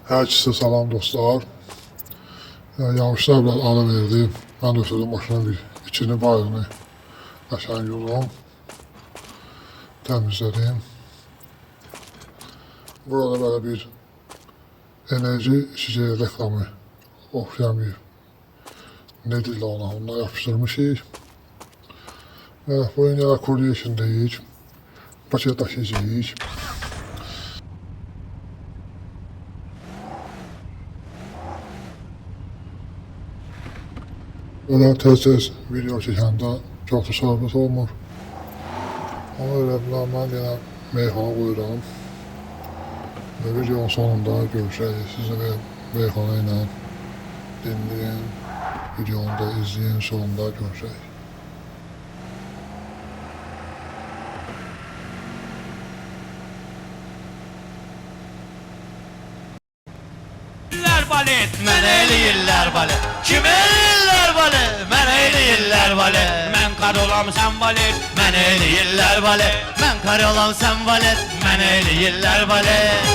Herkese salam dostlar. Yağışlar biraz ara verdi. Ben de ötürdüm başına bir içini bayını aşağı yolum. Temizledim. Burada böyle bir enerji içeceği reklamı okşayan bir ne dil ona onunla yapıştırmışız. Ve bu yine kurye içindeyiz. Paket taşıyacağız. Böyle tez video çəkəndə çox da söhbət olmur. Ona görə mən yenə meyxana buyuram. Ve videonun sonunda görüşəcək. Sizi de meyxana ilə dinləyin. Videonu da izləyin, sonunda görüşəcək. Balet, mən eləyirlər balet. Kim eləyirlər balet? Mən eləyirlər balet. Mən qar olam sən balet. Mən eləyirlər balet. Mən qar olam sən balet. Mən eləyirlər balet.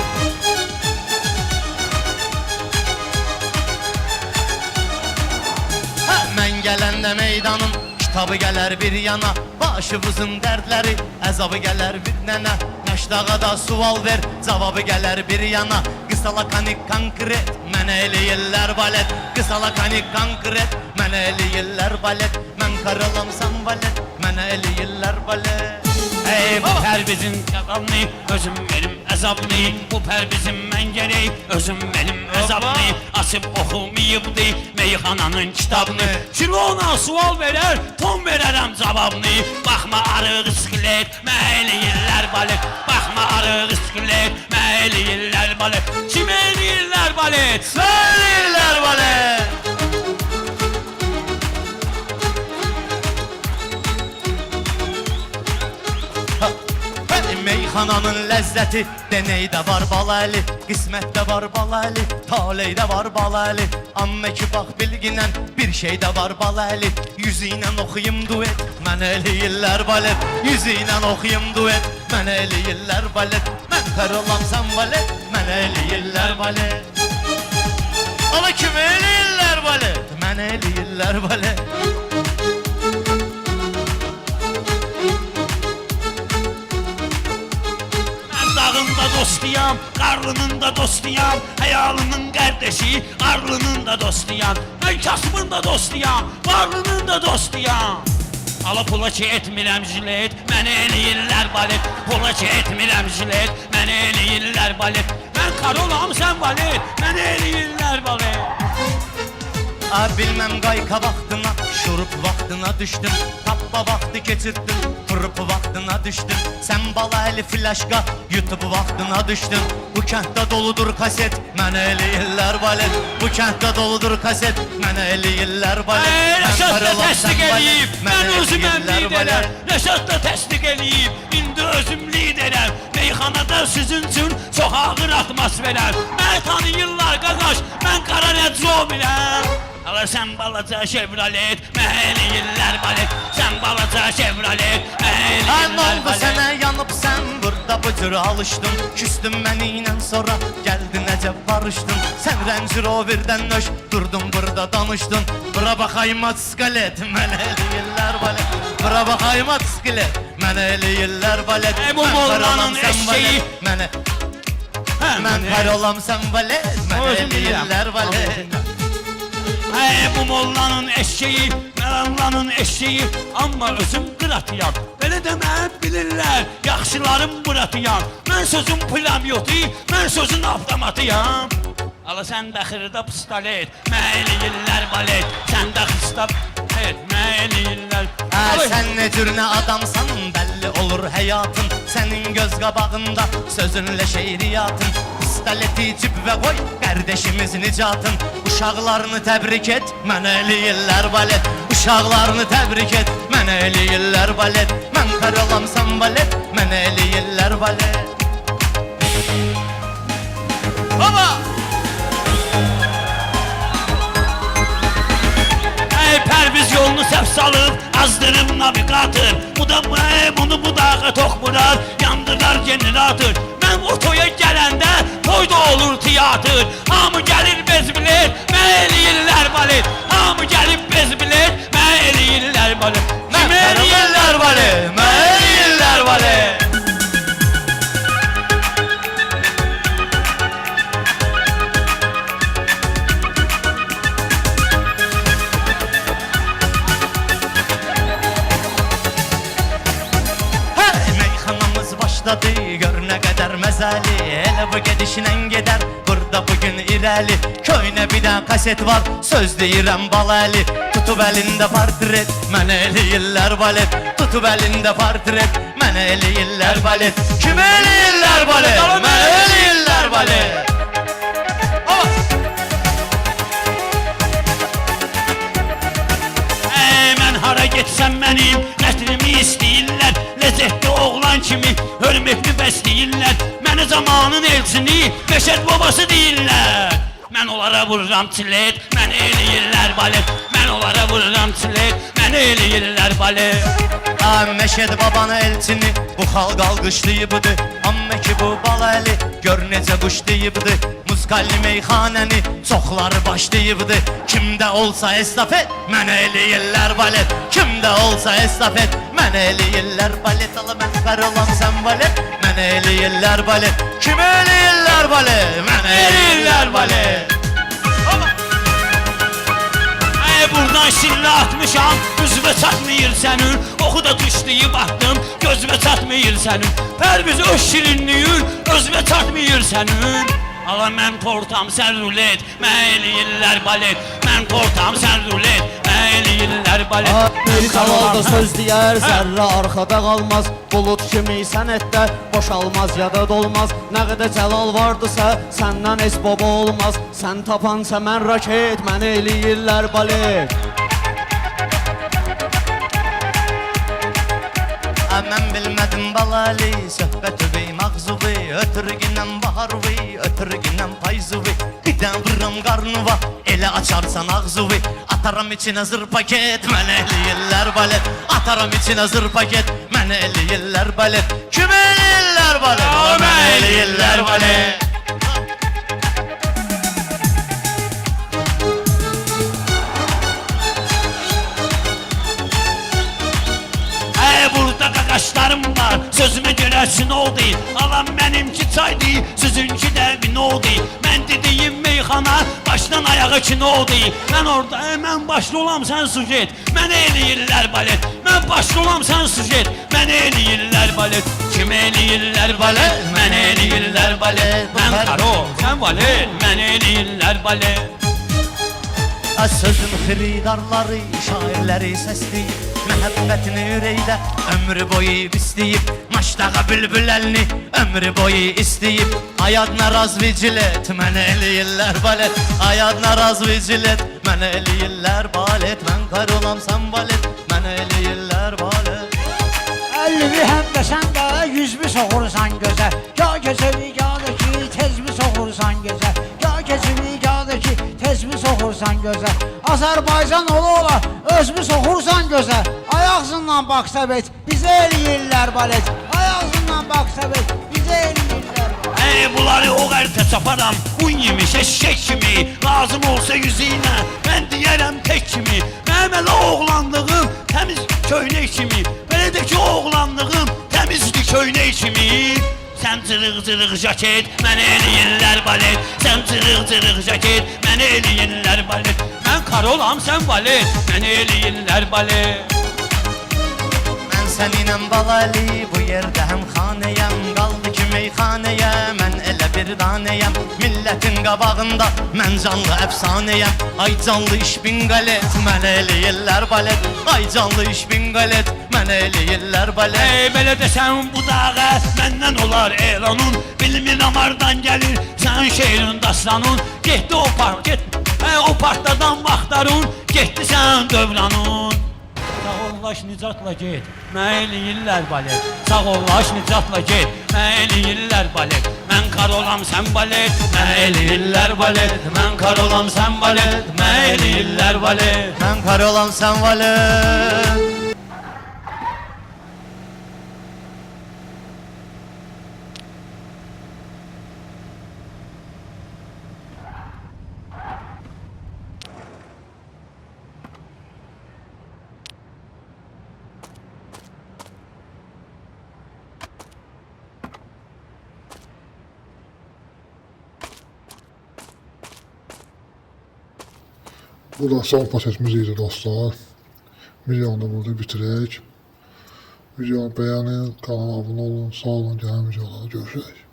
Mən gələndə meydanın kitabı gələr bir yana. Başımızın dərdləri əzabı gələr bir nənə. Nəşdağa da sual ver, cavabı gələr bir yana. Qısa lakanik konkret, mənə eləyirlər balet. Qısa lakanik konkret, mənə eləyirlər balet. Mən qaralam sən balet, mənə eləyirlər balet. Ey bu pərbizin qəzabını, özüm benim əzabını. Bu pərbizin mən gərək, özüm benim əzabını. Açıb oxumayıbdı meyxananın kitabını. Kim ona sual verər, ton verərəm cavabını. Baxma arıq iskelet, mənə eləyirlər balet. Baxma arıq iskelet, mənə eləyirlər balet. Kim eləyirlər balet? Mən eləyirlər balet. Meyxananın ləzzəti deneydə var baləli. Qismətdə var baləli, taleydə var baləli. Amma ki bax bilginən bir şeydə var baləli. Yüzü ilə oxuyum duet, mənə eləyirlər balet. Yüzü ilə oxuyum duet, mənə eləyirlər balet. Mən qar olam sən balet, mənə eləyirlər balet. Ala kim eləyirlər balet? Mənə eləyirlər balet. Dağında dostuyam, qarlının da dostuyam. Həyalının qardeşi, arlının da dostuyam. Mən kasımın da dostuyam, varlının da dostuyam. Ala pula ki etmirəm jilet, mənə eləyirlər balet. Pula ki etmirəm jilet, mənə eləyirlər balet. Mən qar olam sən balet, mənə eləyirlər balet. Bilməm qayqa vaxtına, şurup vaxtına düşdüm. Tappa vaxtı keçirdim, fırıp vaxtına düşdüm. Sən balaylı flaşqa, YouTube vaxtına düşdüm. Bu kənddə doludur kaset, mənə eləyirlər balet. Bu kənddə doludur kaset, mənə eləyirlər balet. Rəşad da təsdiq eləyib, mən özüməm liderəm. Rəşad da təsdiq eləyib, indi özüm liderəm. Meyxanada sizin üçün çox ağır atmosferəm. Məni tanıyırlar qaqaş, mən qara nəcromirəm. Ala sən balaca Chevrolet, mənə eləyirlər balet. Sən balaca Chevrolet, mənə eləyirlər balet. Sənə yanıb sən burada bu cür alışdın. Küstün mənimlə sonra gəldin necə barışdın. Sən Range Rover'dən nöş durdun burada danışdın. Bura baxayım atskalet, mənə eləyirlər balet. Bura baxayım atskalet, mənə eləyirlər balet. Bu mollanın eşeği mənə. Mən par olam sən balet, mənə eləyirlər balet. Bu mollanın eşeği, məlanlanın eşeği. Amma özüm qıratıyam, belə deməyib bilirlər. Yaxşılarım buratıyam. Mən sözün plamyoti, mən sözün avtomatıyam. Ala sən də xırda pistolet, mənə eləyirlər balet. Sən də xırda pistolet, mənə eləyirlər. Sən ne cür nə adamsan, bəlli olur həyatın. Sənin göz qabağında sözünlə şeiriyyatın. Pistoleti cibvə qoy, qardeşimiz nicatın. Uşaqlarını təbrik et, mənə eləyirlər balet. Uşaqlarını təbrik et, mənə eləyirlər balet. Mən qar olam sən balet, mənə eləyirlər balet. Baba! Pərviz yolunu səhv salıb, azdırıb navigatör. Bunu budağı toxmurar, yandırar generator. Mən otoya gələndə toyda olur tiyatr. teatr. Hamı gəlir bez bilet, mən eləyirlər balet. Hamı gəlib bez bilet, mən eləyirlər balet. Kim eləyirlər balet, mən eləyirlər balet. Gör nə qədər məzəli, elə bu gedişlə gedər burada bugün irəli. Köynə bir də kaset var, söz deyirəm baləli. Tutub əlində portret, mənə eləyirlər balet. Tutub əlində portret, mənə eləyirlər balet. Kim eləyirlər balet, mənə eləyirlər balet. Mən hara getsəm mənim qətlimi istəyirlər. Ləzzətli oğlan kimi hörmətli bəsləyirlər. Məni zamanın elçini, Məşəd babası deyirlər. Mən onlara vururam çilet, məni eləyirlər balet. Mən onlara vururam çilet, məni eləyirlər balet. Məşəd babanı elçini bu xalq alqışlayıbdı. Amma ki bu baləli gör necə quş deyibdi. Muskalli meyxanəni çoxları başlayıbdı. Kimdə olsa estafet, mənə eləyirlər balet. Kimdə olsa estafet, mənə eləyirlər balet. Ala mən qar olan sən balet, mənə eləyirlər balet. Kim eləyirlər balet, mənə eləyirlər balet. Buradan şillə atmışam, üzvə çatmayır sənin. Oxu da düşdüyü baxdım, gözvə çatmayır sənin. Pərviz öz şirinliyin, özvə çatmayır sənin. Ala mən tortam, sən rulet, mən eləyirlər balet. Mən tortam, sən rulet, mən eləyirlər balet. Bir kanalda söz deyər, zərrə arxada qalmaz. Bulut kimi sənətdə boşalmaz ya da dolmaz. Nə qədər cəlal vardısa, səndən heç baba olmaz. Sən tapansa mən raket, mən eləyirlər balet. Mən bilmədim balali, söhbət üvey mağzuvi. Ötürgünən baharvi, ötürgünən payzuvi. Qidən vuram qarnıva, elə açarsan ağzuvi. Ataram içinə zır paket, mən eləyirlər balet. Ataram içinə zır paket, mən eləyirlər balet. Kim eləyirlər balet, mən eləyirlər balet. Burada qaqaşlarım var, sözümə görərsin oldu. Alam mənimki çaydı, sizünki də vino oldu. Mən dediyim meyxana, başdan ayağa kino oldu. Mən orada, mən başlı olam, sən sujet. Mən eləyirlər balet. Mən başlı olam, sən sujet. Mən eləyirlər balet. Kim eləyirlər balet? Mən eləyirlər balet. Mən karo, sən valet. Mən eləyirlər balet. Sözün xiridarları, şairləri səsləyib. Məhəbbətini ürəkdə ömrü boyu istəyib. Maşdağa bülbül əlini ömrü boyu istəyib. Ayadına razvi cilet, mənə eləyirlər balet. Ayadına razvi cilet, mənə eləyirlər balet. Mən qar olam, sən balet, mənə eləyirlər balet. 50 həm də sən də 100 soxursan gözə. Ya gecəli ya da ki tez mi soxursan gözə. Ya gecəli ya da ki tez mi soxursan gözə. Azərbaycan ola öz mü soxursan gözə. Ayaqsından baksa bet bizə eləyirlər balet. Ayaqsından baksa bet bizə eləyirlər balet. Bunları o qərtə çaparam, un yemiş eşək kimi. Lazım olsa yüzüylə, mən deyərəm tek kimi. Mənim elə oğlanlığım təmiz köynək kimi. Belə də ki oğlanlığım təmizli köynək kimi. Sən cırıq-cırıq jaket, mən eləyirlər balet. Sən cırıq-cırıq jaket, mən eləyirlər balet. Mən kar olam, sən balet, mən eləyirlər balet. Mən səninəm balali, bu yerdə həm xanəyəm. Qaldı ki meyxanəyə, mən elə bir danəyəm. Millətin qabağında mən canlı əfsanəyəm. Ay canlı iş bin qalet, mən eləyirlər balet. Ay canlı iş bin qalet, mən eləyirlər balet. Belə desən bu dağa məndən olar elanun. Bilmirəm hardan gəlir sənin şeirin dastanun. Getdi o park, o partladan vaxtlarun. Getdi sən dövranun. Sağ ollaş nicatla get, mən eləyirlər balet. Sağ ollaş nicatla get, mən eləyirlər balet. Mən kar olam, sən balet, mən eləyirlər balet. Mən kar olam, sən balet, mən eləyirlər balet. Mən kar olam, sən balet. Bu da son pasesimiz idi dostlar. Videonu da burada bitirək. Videonu beğenin, kanala abone olun. Sağ olun, gələn videolarda görüşürük.